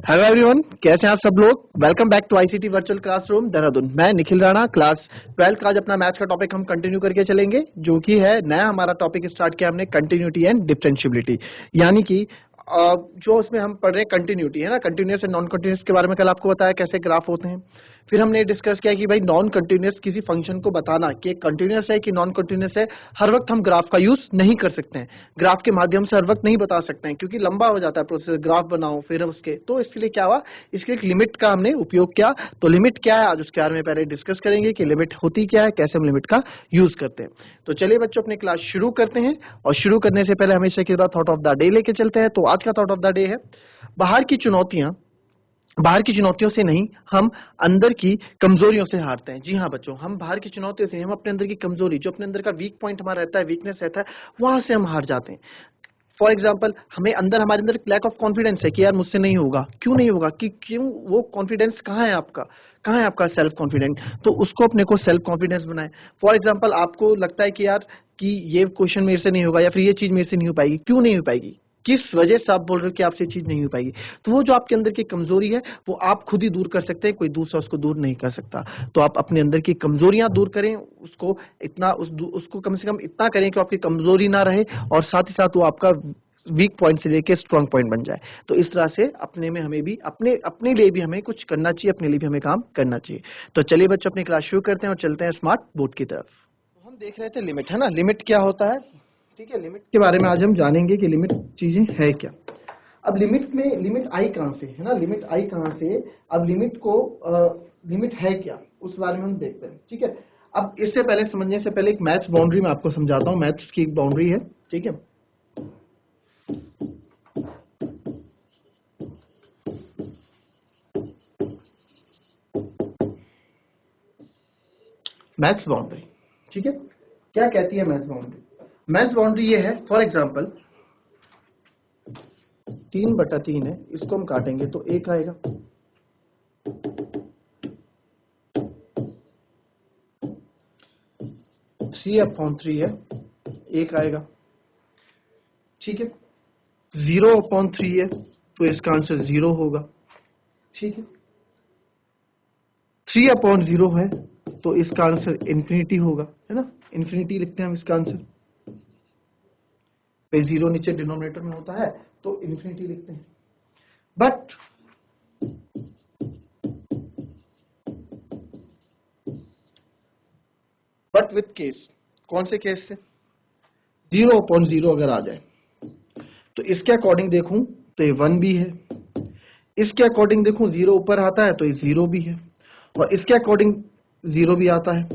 Hello everyone, कैसे हैं आप सब लोग। Welcome back to ICT virtual classroom Dehradun. मैं निखिल राणा, क्लास 12 का आज अपना मैथ्स का टॉपिक हम कंटिन्यू करके चलेंगे, जो कि है नया हमारा टॉपिक स्टार्ट किया हमने, कंटिन्यूटी एंड डिफरेंशिएबिलिटी। यानी कि जो उसमें हम पढ़ रहे हैं कंटिन्यूटी है ना, कंटिन्यूअस एंड नॉन कंटिन्यूअस के बारे में कल आपको बताया कैसे ग्राफ होते हैं। फिर हमने डिस्कस किया कि भाई नॉन कंटिन्यूअस किसी फंक्शन को बताना कि कंटिन्यूअस है कि नॉन कंटिन्यूअस है, हर वक्त हम ग्राफ का यूज नहीं कर सकते हैं, ग्राफ के माध्यम से हर वक्त नहीं बता सकते हैं, क्योंकि लंबा हो जाता है प्रोसेस, ग्राफ बनाओ फिर उसके, तो इसके लिए क्या हुआ, इसके एक लिमिट का हमने उपयोग किया। तो लिमिट क्या है, आज उसके बारे में पहले डिस्कस करेंगे कि लिमिट होती क्या है, कैसे हम लिमिट का यूज करते हैं। तो चलिए बच्चों, अपनी क्लास शुरू करते हैं। और शुरू करने से पहले हमेशा की तरह थॉट ऑफ द डे लेके चलते हैं। तो आज का थॉट ऑफ द डे है, बाहर की चुनौतियों से नहीं, हम अंदर की कमजोरियों से हारते हैं। जी हाँ बच्चों, हम बाहर की चुनौतियों से, हम अपने अंदर की कमजोरी, जो अपने अंदर का वीक पॉइंट हमारा रहता है, वीकनेस रहता है, वहां से हम हार जाते हैं। फॉर एग्जाम्पल, हमारे अंदर लैक ऑफ कॉन्फिडेंस है कि यार मुझसे नहीं होगा। क्यों नहीं होगा, कि क्यों, वो कॉन्फिडेंस कहाँ है आपका, कहाँ है आपका सेल्फ कॉन्फिडेंस। तो उसको अपने को सेल्फ कॉन्फिडेंस बनाए। फॉर एग्जाम्पल, आपको लगता है कि यार कि ये क्वेश्चन मेरे से नहीं होगा, या फिर ये चीज मेरे से नहीं हो पाएगी। क्यों नहीं हो पाएगी, किस वजह से आप बोल रहे हो कि आपसे चीज नहीं हो पाएगी। तो वो जो आपके अंदर की कमजोरी है, वो आप खुद ही दूर कर सकते हैं, कोई दूसरा उसको दूर नहीं कर सकता। तो आप अपने अंदर की कमजोरियां दूर करें, उसको इतना उसको कम से कम इतना करें कि आपकी कमजोरी ना रहे, और साथ ही साथ वो आपका वीक पॉइंट से लेके स्ट्रांग पॉइंट बन जाए। तो इस तरह से अपने में हमें भी अपने लिए भी हमें कुछ करना चाहिए, अपने लिए भी हमें काम करना चाहिए। तो चलिए बच्चों, अपनी क्लास शुरू करते हैं और चलते हैं स्मार्ट बोर्ड की तरफ। तो हम देख रहे थे लिमिट, है ना, लिमिट क्या होता है। ठीक है, लिमिट के बारे में आज हम जानेंगे कि लिमिट चीजें है क्या। अब लिमिट आई कहां से, है ना, लिमिट आई कहां से। अब लिमिट है क्या, उस बारे में हम देखते हैं। ठीक है, अब इससे पहले, समझने से पहले, एक मैथ्स बाउंड्री मैं आपको समझाता हूं। मैथ्स की एक बाउंड्री है, ठीक है। मैथ्स बाउंड्री, ठीक है, क्या कहती है मैथ्स बाउंड्री। मैथ्स बाउंड्री ये है, फॉर एग्जांपल 3/3 है, इसको हम काटेंगे तो 1 आएगा। 3/3 है, 1 आएगा। ठीक है, 0/3 है, तो इसका आंसर 0 होगा। ठीक है, 3/0 है, तो इसका आंसर इंफिनिटी होगा, है ना, इंफिनिटी लिखते हैं हम इसका आंसर। पे 0 नीचे डिनोमिनेटर में होता है, तो इंफिनिटी लिखते हैं। बट विथ केस, कौन से केस से, 0/0 अगर आ जाए, तो इसके अकॉर्डिंग देखूं तो ये 1 भी है, इसके अकॉर्डिंग देखूं 0 ऊपर आता है तो ये 0 भी है, और इसके अकॉर्डिंग 0 भी आता है,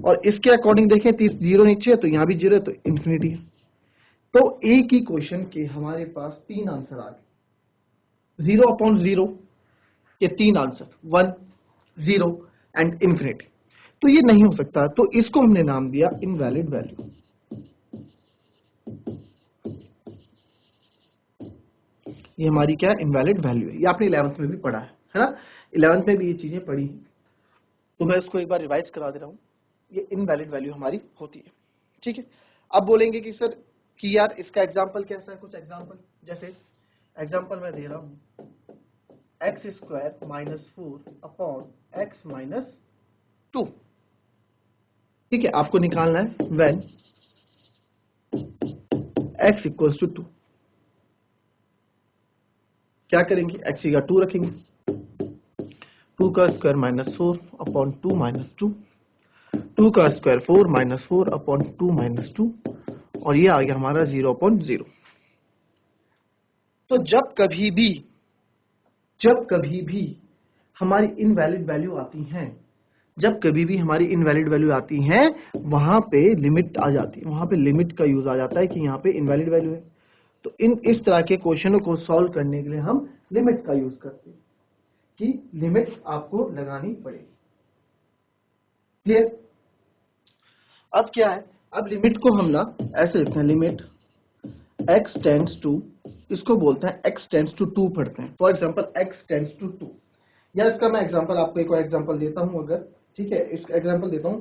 और इसके अकॉर्डिंग देखें 0 नीचे है तो यहां भी 0 है, तो इंफिनिटी है। तो एक ही क्वेश्चन के हमारे पास 3 आंसर आ गए। 0/0 के 3 आंसर, 1, 0 एंड इंफिनिटी। तो ये नहीं हो सकता, तो इसको हमने नाम दिया इनवैलिड वैल्यू। ये हमारी क्या है, इनवैलिड वैल्यू है। ये आपने 11th में भी पढ़ा है ना, 11th में भी ये चीजें पढ़ी। तो मैं इसको एक बार रिवाइज करा दे रहा हूं। ये इनवैलिड वैल्यू हमारी होती है। ठीक है, अब बोलेंगे कि सर कि यार इसका एग्जांपल कैसा है, कुछ एग्जांपल, जैसे एग्जांपल मैं दे रहा हूं, x² - 4/x - 2। ठीक है, आपको निकालना है व्हेन x = 2। क्या करेंगे, x की जगह 2 रखेंगे, 2 का स्क्वायर -4/2 - 2, 2 का स्क्वायर 4 - 4/2 - 2, और ये आ गया हमारा 0/0। तो जब कभी भी हमारी इनवैलिड वैल्यू आती हैं, वहां पे लिमिट आ जाती है, वहां पे लिमिट का यूज आ जाता है कि यहाँ पे इनवैलिड वैल्यू है। तो इस तरह के क्वेश्चनों को सॉल्व करने के लिए हम लिमिट का यूज करते हैं, कि लिमिट आपको लगानी पड़ेगी। क्लियर। अब क्या है, अब लिमिट को हम ना ऐसे लिखते हैं, लिमिट x टेंड्स टू, इसको बोलते हैं x टेंड्स टू 2 पढ़ते हैं। For example x tends to 2, या इसका मैं एग्जांपल आपको एक और एग्जांपल देता हूं अगर, ठीक है, इसका एग्जांपल देता हूं,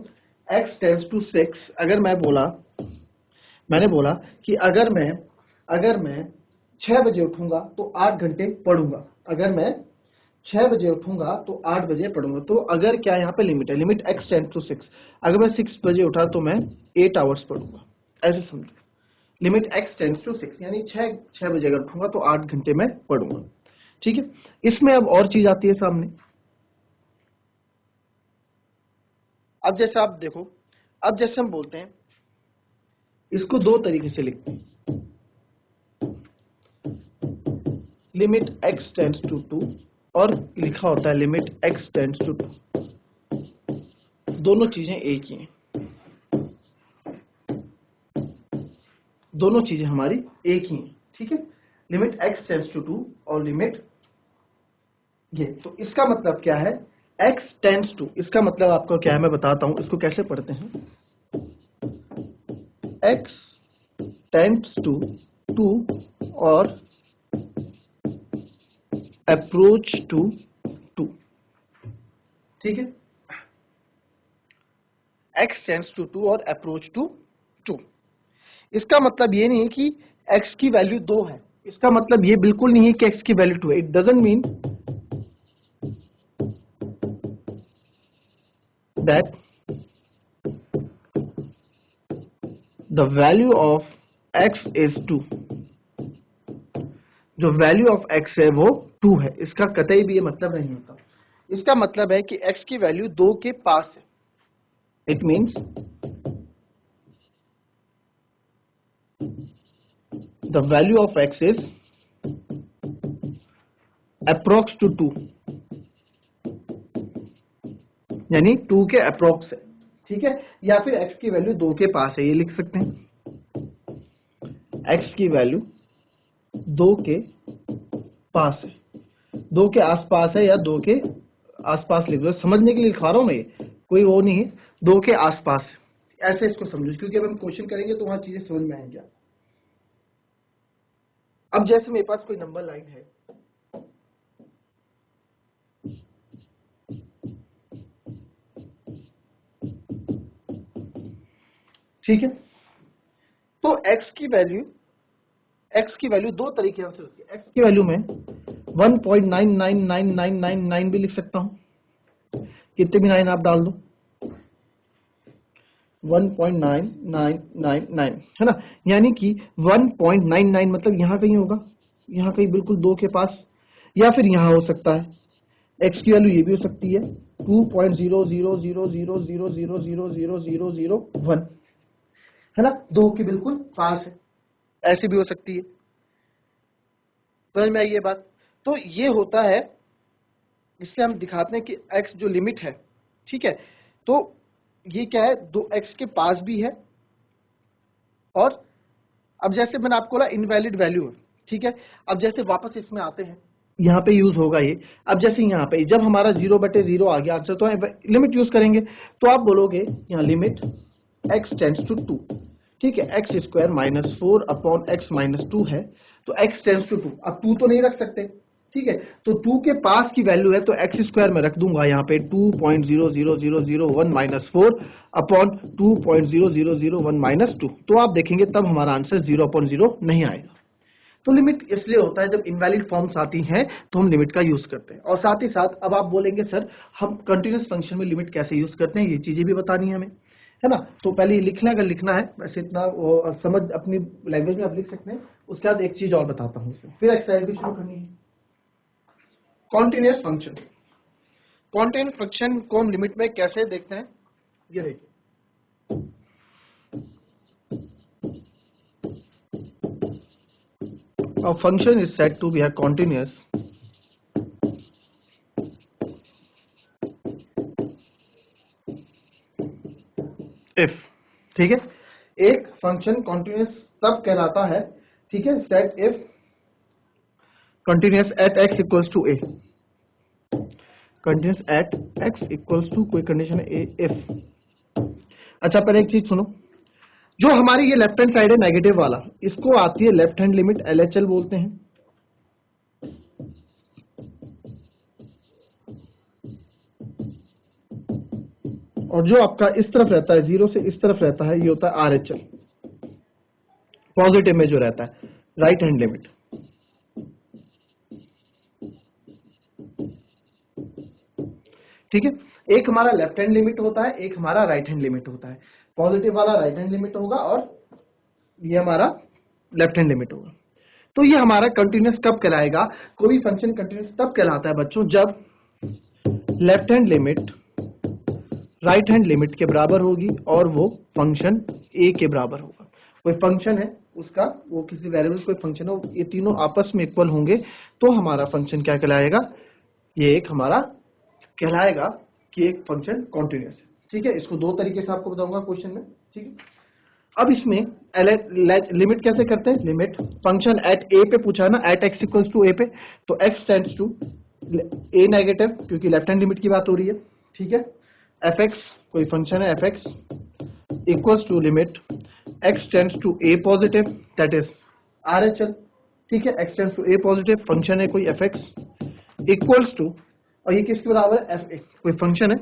x टेंड्स टू 6। अगर मैंने बोला कि अगर मैं 6 बजे उठूंगा तो 8 घंटे पढ़ूंगा। अगर मैं 6 बजे उठूंगा तो 8 बजे पढ़ूंगा। तो अगर क्या यहाँ पे लिमिट है, लिमिट x टेंड्स टू 6, अगर मैं 6 बजे उठा तो मैं 8 आवर्स पढ़ूंगा, ऐसे समझो। लिमिट x टेंड्स टू 6 यानी 6 बजे अगर उठूंगा तो 8 घंटे में पढ़ूंगा। ठीक है, इसमें अब और चीज आती है सामने। अब जैसे आप देखो, अब जैसे हम बोलते हैं, इसको दो तरीके से लिखते हैं, लिमिट x टेंड्स टू 2 और लिखा होता है लिमिट x टेंड्स टू 2। दोनों चीजें एक ही हैं, दोनों चीजें हमारी एक ही हैं। ठीक है, लिमिट x टेंड्स टू 2 और लिमिट ये। तो इसका मतलब क्या है, x टेंड्स टू, इसका मतलब आपको क्या है मैं बताता हूं इसको कैसे पढ़ते हैं। x टेंड्स टू 2 और अप्रोच टू 2। ठीक है, x टेंड्स टू 2 और अप्रोच टू 2। इसका मतलब ये नहीं है कि x की वैल्यू 2 है, इसका मतलब ये बिल्कुल नहीं है कि x की वैल्यू 2 है। It doesn't mean that the value of x is 2। जो वैल्यू ऑफ x है वो 2 है, इसका कतई भी ये मतलब नहीं होता। इसका मतलब है कि x की वैल्यू 2 के पास है। It means the value of x is approx to 2, यानी 2 के अप्रोक्स है। ठीक है, या फिर x की वैल्यू 2 के पास है, ये लिख सकते हैं, x की वैल्यू 2 के पास है, 2 के आसपास है, या 2 के आसपास लिख लो, समझने के लिए लिखवा रहा हूं मैं, ये कोई वो नहीं है, 2 के आसपास है, ऐसे इसको समझो, क्योंकि अब हम क्वेश्चन करेंगे तो वहां चीजें समझ में आएंगी। अब जैसे मेरे पास कोई नंबर लाइन है, ठीक है, तो x की वैल्यू दो तरीके से होती है। x की वैल्यू में 1.999999 भी लिख सकता हूं, कितने भी 9 आप डाल दो, 1.9999 है ना, यानी कि 1.99 मतलब यहां कहीं होगा, यहां कहीं बिल्कुल 2 के पास, या फिर यहां हो सकता है। x की वैल्यू ये भी हो सकती है 2.00000000001, है ना, 2 के बिल्कुल पास है, ऐसी भी हो सकती है। समझ में आई ये बात? तो ये होता है, इससे हम दिखाते हैं कि x जो लिमिट है, ठीक है, तो ये क्या है, 2x के पास भी है, और अब जैसे मैंने आपको बोला इनवैलिड वैल्यू है, ठीक है। अब जैसे वापस इसमें आते हैं, यहाँ पे यूज होगा ये। अब जैसे यहाँ पे जब हमारा 0/0 आ गया आंसर, तो लिमिट यूज करेंगे, तो आप बोलोगे यहाँ लिमिट x टेंड्स टू 2, ठीक है, x square minus 4 upon x minus 2 है, तो x टेंड्स टू 2, अब 2 तो नहीं रख सकते, ठीक है, तो 2 के पास की वैल्यू है, तो x स्क्वायर में रख दूंगा यहाँ पे 2.00001 माइनस 4 अपॉन 2.00001 माइनस 2, तो आप देखेंगे तब हमारा आंसर 0/0 नहीं आएगा। तो लिमिट इसलिए होता है जब इनवैलिड फॉर्म्स आती हैं तो हम लिमिट का यूज करते हैं। और साथ ही साथ अब आप बोलेंगे सर हम कंटीन्यूअस फंक्शन में लिमिट कैसे यूज करते हैं, ये चीजें भी बतानी है हमें, है ना। तो पहले ये लिखना, अगर लिखना है वैसे इतना वो समझ अपनी लैंग्वेज में आप लिख सकते हैं। उसके बाद एक चीज और बताता हूँ इसमें, फिर एक्सरसाइज भी शुरू करनी है। कॉन्टिन्यूअस फंक्शन, कॉन्टिन्यूअस फंक्शन को हम लिमिट में कैसे देखते हैं, ये देखिए, a function is said to be a continuous if, ठीक है, एक फंक्शन कॉन्टिन्यूअस तब कहलाता है, ठीक है, set if continuous at x equals to a, continuous at x equals to कोई कंडीशन है a if। अच्छा पहले एक चीज सुनो, जो हमारी ये लेफ्ट हैंड साइड है नेगेटिव वाला, इसको आती है लेफ्ट हैंड लिमिट, LHL बोलते हैं, और जो आपका इस तरफ रहता है, 0 से इस तरफ रहता है, ये होता है RHL, पॉजिटिव में जो रहता है, राइट हैंड लिमिट। ठीक है, एक हमारा लेफ्ट हैंड लिमिट होता है, एक हमारा राइट हैंड लिमिट होता है। पॉजिटिव वाला राइट हैंड लिमिट होगा और ये हमारा लेफ्ट हैंड लिमिट होगा। तो ये हमारा कंटिन्यूअस कब कहलाएगा? कोई भी फंक्शन कंटिन्यूअस तब कहलाता है बच्चों जब left hand limit right hand limit के बराबर होगी और वो फंक्शन ए के बराबर होगा। कोई फंक्शन है उसका, वो किसी वेरिएबल कोई फंक्शन हो, ये तीनों आपस में इक्वल होंगे तो हमारा फंक्शन क्या कहलाएगा? ये एक हमारा कहलाएगा कि एक फंक्शन कॉन्टिन्यूअस है। ठीक है, इसको दो तरीके से आपको बताऊंगा क्वेश्चन में। ठीक है, अब इसमें लिमिट कैसे करते हैं? लिमिट फंक्शन एट ए पे पूछा है ना, at x equals to A पे, तो x tends to A negative, क्योंकि लेफ्ट हैंड लिमिट की बात हो रही है। ठीक है, एफ एक्स कोई फंक्शन है, f x equals to limit x tends to A positive, that is R H L. ठीक है, x tends to A positive function है कोई एफ एक्स इक्वल्स टू, और ये किसके बराबर है? एफ ए, कोई फंक्शन है,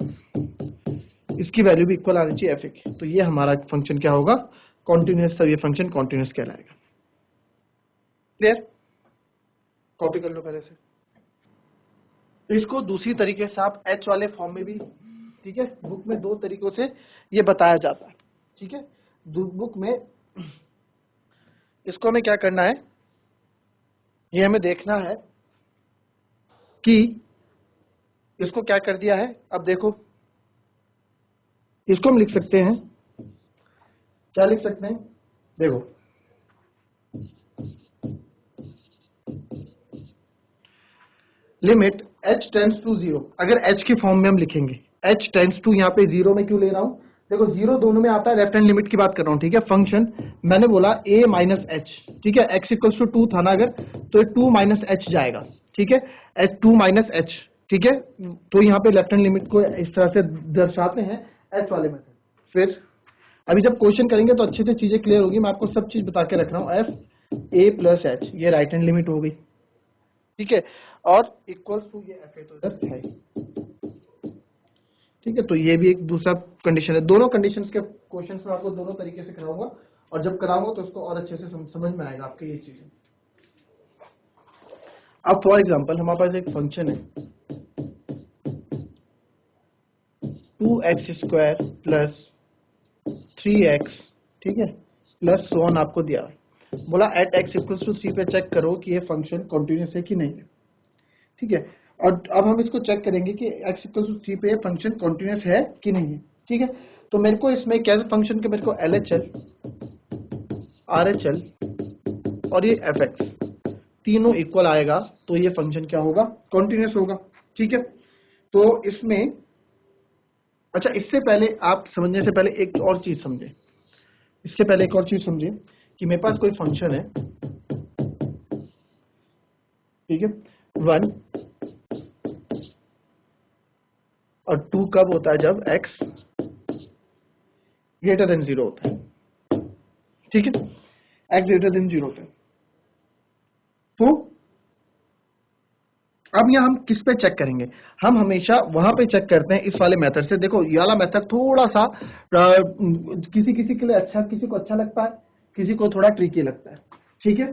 इसकी वैल्यू भी इक्वल आनी चाहिए एफ ए की, तो ये हमारा फंक्शन क्या होगा? कॉन्टिन्यूअस। तब ये फंक्शन कॉन्टिन्यूअस कहलाएगा। क्लियर? कॉपी कर लो पहले से। इसको दूसरी तरीके से आप एच वाले फॉर्म में भी, ठीक है, बुक में दो तरीकों से ये बताया जाता है। ठीक है, बुक में इसको हमें क्या करना है, ये हमें देखना है कि इसको क्या कर दिया है। अब देखो, इसको हम लिख सकते हैं, क्या लिख सकते हैं? देखो, लिमिट h टेंड्स टू 0, अगर h के फॉर्म में हम लिखेंगे, h टेंड्स टू, यहाँ पे 0 में क्यों ले रहा हूं? देखो 0 दोनों में आता है, लेफ्ट हैंड लिमिट की बात कर रहा हूं। ठीक है, फंक्शन मैंने बोला a माइनस एच, ठीक है, x इक्वल्स टू 2 था ना अगर, तो 2 माइनस एच जाएगा। ठीक है, h 2 माइनस एच। ठीक है, तो यहाँ पे लेफ्ट हैंड लिमिट को इस तरह से दर्शाते हैं h वाले मेथड। फिर अभी जब क्वेश्चन करेंगे तो अच्छे से चीजें क्लियर होगी, मैं आपको सब चीज बता के रख रहा हूँ। एफ ए प्लस एच, ये राइट हैंड लिमिट हो गई। ठीक है, और इक्वल्स टू ये एफ ए तो इधर है। ठीक है, तो ये भी एक दूसरा कंडीशन है। दोनों कंडीशंस के क्वेश्चंस में आपको दोनों तरीके से कराऊंगा, और जब कराऊंगा तो उसको और अच्छे से समझ में आएगा आपके ये चीजें। अब फॉर एग्जांपल हमारे पास एक फंक्शन है 2x स्क्वायर प्लस 3x, ठीक है, प्लस सो ऑन आपको दिया, बोला एट x इक्वल्स टू 3 पे चेक करो कि ये फंक्शन कॉन्टिन्यूअस है कि नहीं है। ठीक है, और अब हम इसको चेक करेंगे कि x इक्वल्स टू 3 पे फंक्शन कॉन्टिन्यूअस है कि नहीं है। ठीक है, तो मेरे को इसमें कैसे फंक्शन के, मेरे को LHL, RHL और ये fx तीनों इक्वल आएगा तो ये फंक्शन क्या होगा? कॉन्टिन्यूअस होगा। ठीक है, तो इसमें, अच्छा इससे पहले आप समझने से पहले एक और चीज समझे, इससे पहले एक और चीज समझे कि मेरे पास कोई फंक्शन है, ठीक है, 1 और 2 कब होता है? जब x ग्रेटर देन 0 होता है। ठीक है, x ग्रेटर देन 0 होता है। तो अब यहाँ हम किस पे चेक करेंगे? हम हमेशा वहां पे चेक करते हैं इस वाले मेथड से। देखो ये वाला मेथड थोड़ा सा किसी किसी के लिए अच्छा, किसी को अच्छा लगता है, किसी को थोड़ा ट्रिकी लगता है। ठीक है,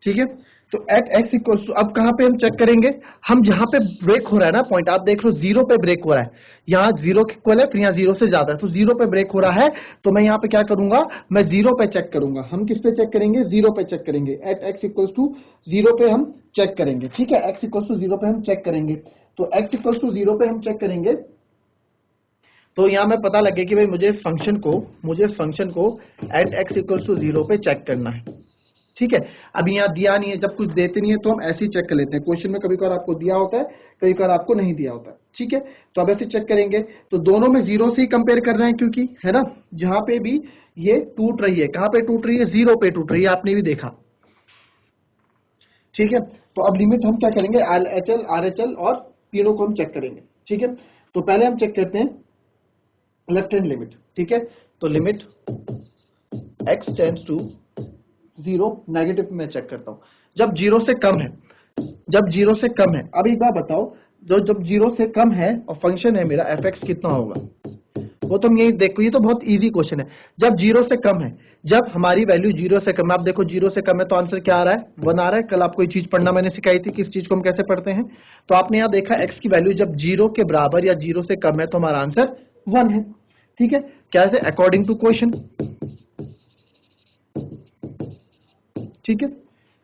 ठीक है, तो एट एक्स इक्वल्स टू, अब कहां पे हम चेक करेंगे? हम जहां पे ब्रेक हो रहा है ना पॉइंट, आप देख लो 0 पे ब्रेक हो रहा है, यहाँ 0 इक्वल है, फिर यहाँ 0 से ज्यादा है, तो 0 पे ब्रेक हो रहा है, तो मैं यहाँ पे क्या करूंगा? मैं 0 पे चेक करूंगा। हम किस पे चेक करेंगे? 0 पे चेक करेंगे। एट एक्स इक्वल्स टू 0 पे हम चेक करेंगे। ठीक है, एक्स इक्वल्स टू 0 पे हम चेक करेंगे, तो एक्स इक्वल्स टू 0 पे हम चेक करेंगे, तो यहाँ मैं पता लगे कि भाई मुझे इस फंक्शन को एट एक्स इक्वल्स टू 0 पे चेक करना है। ठीक है, अभी यहाँ दिया नहीं है, जब कुछ देते नहीं है तो हम ऐसे ही चेक कर लेते हैं। क्वेश्चन में कभी कभार आपको दिया होता है, कभी कभार आपको नहीं दिया होता है। ठीक है, तो अब ऐसे चेक करेंगे, तो दोनों में 0 से ही कंपेयर कर रहे हैं, क्योंकि है ना, जहां पे भी ये टूट रही है, कहां पे टूट रही है? 0 पे टूट रही है, आपने भी देखा। ठीक है, तो अब लिमिट हम क्या करेंगे? LHL, RHL और तीनों को हम चेक करेंगे। ठीक है, तो पहले हम चेक करते हैं लेफ्ट हैंड लिमिट। ठीक है, तो limit x tends to 0 negative में चेक करता हूं, जब 0 से कम है, जब 0 से कम है। अब एक बात बताओ, जब 0 से कम है और फंक्शन है मेरा fx, कितना होगा? वो तुम यही देखो, ये तो बहुत इजी क्वेश्चन है। जब 0 से कम है, जब हमारी वैल्यू 0 से कम है, आप देखो 0 से कम है तो आंसर क्या आ रहा है, 1 आ रहा है। कल आपको ये चीज पढ़ना मैंने सिखाई थी, किस चीज को हम कैसे पढ़ते हैं। तो आपने यहाँ देखा x की वैल्यू जब 0 के बराबर या 0 से कम है तो हमारा आंसर 1 है। ठीक है, क्या है, अकॉर्डिंग टू क्वेश्चन। ठीक है,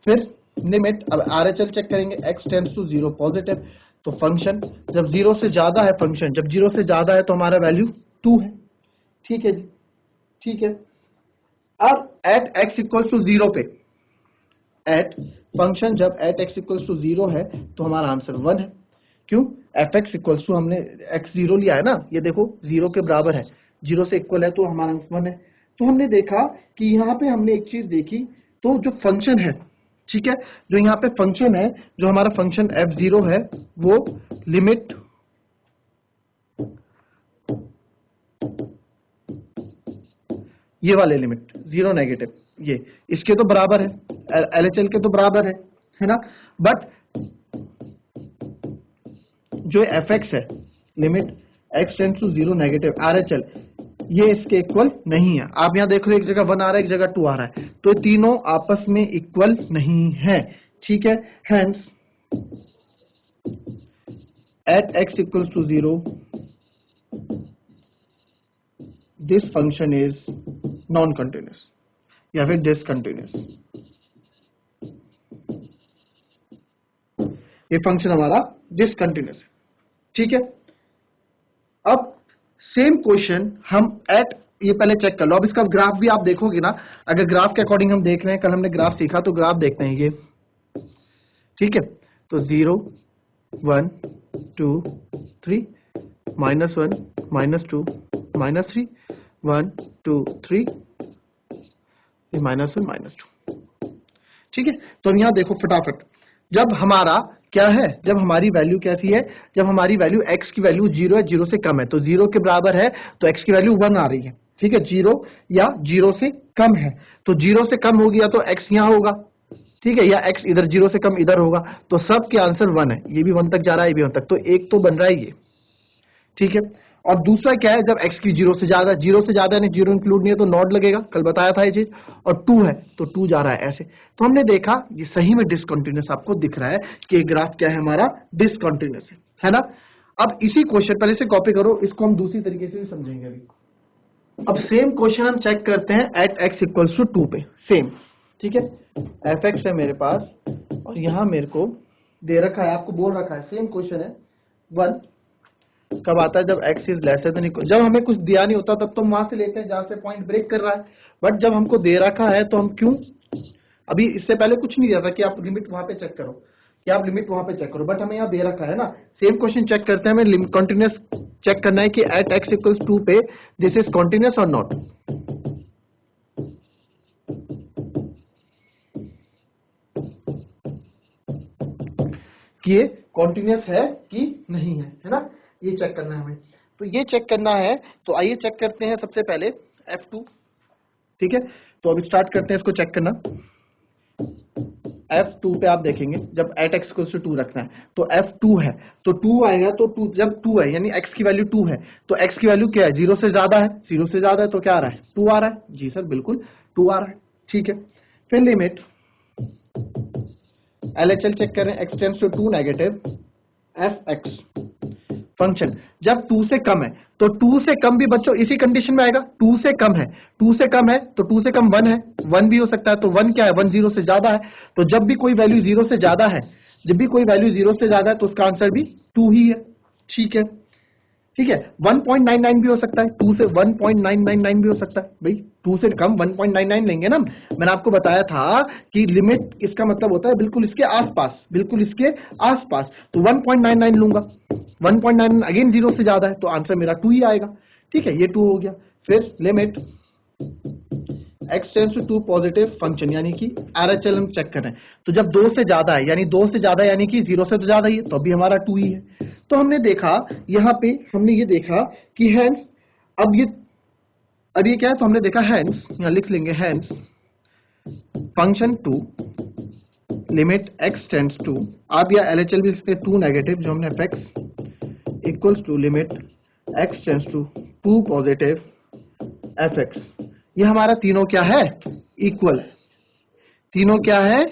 फिर लिमिट, अब RHL चेक करेंगे, x टेंड्स टू 0 पॉजिटिव, तो फंक्शन जब 0 से ज्यादा है, फंक्शन जब 0 से ज्यादा है तो हमारा वैल्यू 2 है। ठीक है जी, ठीक है। अब एट x इक्वल्स टू 0 पे, एट फंक्शन जब एट x इक्वल्स टू 0 है तो हमारा आंसर 1 है। क्यों, fx इक्वल्स टू, हमने x 0 लिया है ना, ये देखो 0 के बराबर है, 0 से इक्वल है तो हमारा आंसर 1 है। तो हमने देखा कि यहाँ पे हमने एक चीज देखी, तो जो फंक्शन है, ठीक है, जो यहाँ पे फंक्शन है, जो हमारा फंक्शन f0 है, वो लिमिट ये वाले लिमिट 0 नेगेटिव, ये इसके तो बराबर है, LHL के तो बराबर है ना। बट जो fx है, limit x tends to 0 negative RHL, ये इसके इक्वल नहीं है। आप यहां देख रहे हो एक जगह 1 आ रहा है, एक जगह 2 आ रहा है, तो तीनों आपस में इक्वल नहीं है। ठीक है, hence at x equals to 0 this function is non continuous या फिर डिसकंटिन्यूस। ये फंक्शन हमारा डिसकंटिन्यूस है। ठीक है, अब सेम क्वेश्चन हम एट, ये पहले चेक कर लो। अब इसका ग्राफ भी आप देखोगे ना, अगर ग्राफ के अकॉर्डिंग हम देख रहे हैं, कल हमने ग्राफ सीखा, तो ग्राफ देखते हैं ये। ठीक है, तो 0 1 2 3 -1 -2 -3 1 2 3 -1 -2। ठीक है, तो हम यहां देखो फटाफट, जब हमारा क्या है, जब हमारी वैल्यू कैसी है, जब हमारी वैल्यू x की वैल्यू 0 है, 0 से कम है, तो 0 के बराबर है तो x की वैल्यू 1 आ रही है। ठीक है, 0 या 0 से कम है, तो 0 से कम हो गया तो x यहां होगा। ठीक है, या x इधर 0 से कम इधर होगा, तो सब के आंसर 1 है। ये भी 1 तक जा रहा है, ये भी 1 तक, तो एक तो बन रहा है ये। ठीक है, और दूसरा क्या है, जब x की 0 से ज्यादा, 0 से ज्यादा यानी 0 इंक्लूड नहीं है तो नॉट लगेगा, कल बताया था ये चीज, और 2 है तो 2 जा रहा है ऐसे। तो हमने देखा ये सही में डिसकंटिन्यूअस आपको दिख रहा है कि ग्राफ क्या है हमारा, डिसकंटिन्यूअस है ना। अब इसी क्वेश्चन पहले से कॉपी करो, इसको हम दूसरी तरीके से भी समझेंगे अभी। अब सेम क्वेश्चन हम चेक करते हैं एट x इक्वल्स टू 2 पे, सेम। ठीक है, fx है मेरे पास और यहां मेरे को दे रखा है, आपको बोल रखा है, सेम क्वेश्चन है। 1 कब आता है, जब x is lesser than equal, जब हमें कुछ दिया नहीं होता तब तो हम वहां से लेते हैं जहां से पॉइंट ब्रेक कर रहा है। बट जब हमको दे रखा है तो हम क्यों, अभी इससे पहले कुछ नहीं दिया था कि आप लिमिट वहां पे चेक करो, कि आप लिमिट वहां पे चेक करो, बट हमें यहाँ दे रखा है ना। सेम क्वेश्चन चेक करते हैं, हमें कंटिन्यूअस चेक करना है कि एट x इक्वल्स 2 पे दिस इज कंटिन्यूअस और नॉट। कि ये कंटिन्यूअस है कि नहीं है ना, ये चेक करना है हमें। तो ये चेक करना है, तो आइए चेक करते हैं सबसे पहले f2। ठीक है, तो अब स्टार्ट करते हैं इसको चेक करना। f2 पे आप देखेंगे, जब एट x इक्वल्स टू 2 रखना है तो f2 है, तो 2 आएगा, तो 2 जब 2 है यानी x की वैल्यू 2 है, तो x की वैल्यू क्या है, 0 से ज्यादा है, 0 से ज्यादा है तो क्या आ रहा है, 2 आ रहा है। जी सर बिल्कुल 2 आ रहा है। ठीक है, फिर लिमिट LHL चेक करें, x tends to 2 negative fx function जब 2 से कम है, तो 2 से कम भी बच्चों इसी कंडीशन में आएगा, 2 से कम है, 2 से कम है तो 2 से कम 1 है, 1 भी हो सकता है, तो 1 क्या है, 1 0 से ज्यादा है, तो जब भी कोई वैल्यू 0 से ज्यादा है, जब भी कोई वैल्यू 0 से ज्यादा है तो उसका आंसर भी 2 ही है। ठीक है, ठीक है, 1.99 भी हो सकता है, 2 से 1.999 भी हो सकता है, भाई 2 से कम 1.99 लेंगे ना। मैंने आपको बताया था कि लिमिट इसका मतलब होता है बिल्कुल इसके आसपास, बिल्कुल इसके आसपास, तो 1.99 लूंगा, 1.99 अगेन 0 से ज्यादा है तो आंसर मेरा 2 ही आएगा। ठीक है, ये 2 हो गया। फिर limit x tends to 2 positive function, यानी कि RHL हम चेक कर रहे हैं, तो जब 2 से ज्यादा है, यानी 2 से ज्यादा यानी कि 0 से तो ज्यादा ही है, तो अभी हमारा 2 ही है। तो हमने देखा यहां पे, हमने ये देखा कि हैंस, अब ये क्या है, तो हमने देखा हैंस, यहां लिख लेंगे hence function 2 limit x tends to, आप या LHL भी लिखते 2 नेगेटिव, जो हमने fx equals to limit x tends to 2 positive fx, ये हमारा तीनों क्या है, इक्वल है, तीनों क्या है,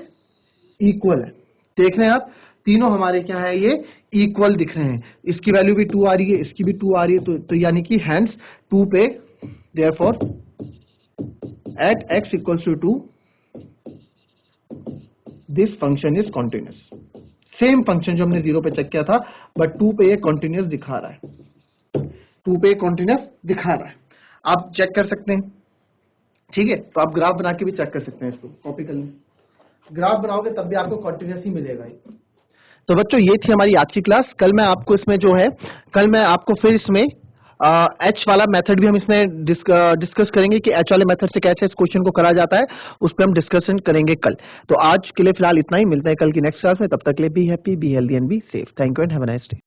इक्वल है। देख रहे हैं आप, तीनों हमारे क्या है, ये इक्वल दिख रहे हैं। इसकी वैल्यू भी 2 आ रही है, इसकी भी 2 आ रही है, तो यानी कि हैंस 2 पे, therefore at x equals to 2 this function is continuous. Same function जो हमने 0 पे चेक किया था, बट 2 पे ये कॉन्टिन्यूअस दिखा रहा है, 2 पे कॉन्टिन्यूअस दिखा रहा है। आप चेक कर सकते हैं, ठीक है। तो आप ग्राफ बना के भी चेक कर सकते हैं, इसको कॉपी कर लें, ग्राफ बनाओगे तब भी आपको कॉन्टिन्यूअस ही मिलेगा। तो बच्चों ये थी हमारी आज की क्लास। कल मैं आपको इसमें जो है, कल मैं आपको फिर इसमें एच वाला मेथड भी हम इसमें डिस्कस करेंगे कि एच वाले मेथड से कैसे इस क्वेश्चन को करा जाता है, उस पर हम डिस्कशन करेंगे कल। तो आज के लिए फिलहाल इतना ही, मिलते हैं कल की नेक्स्ट क्लास में। तब तक के लिए be happy, be healthy and be safe. Thank you and have a nice day.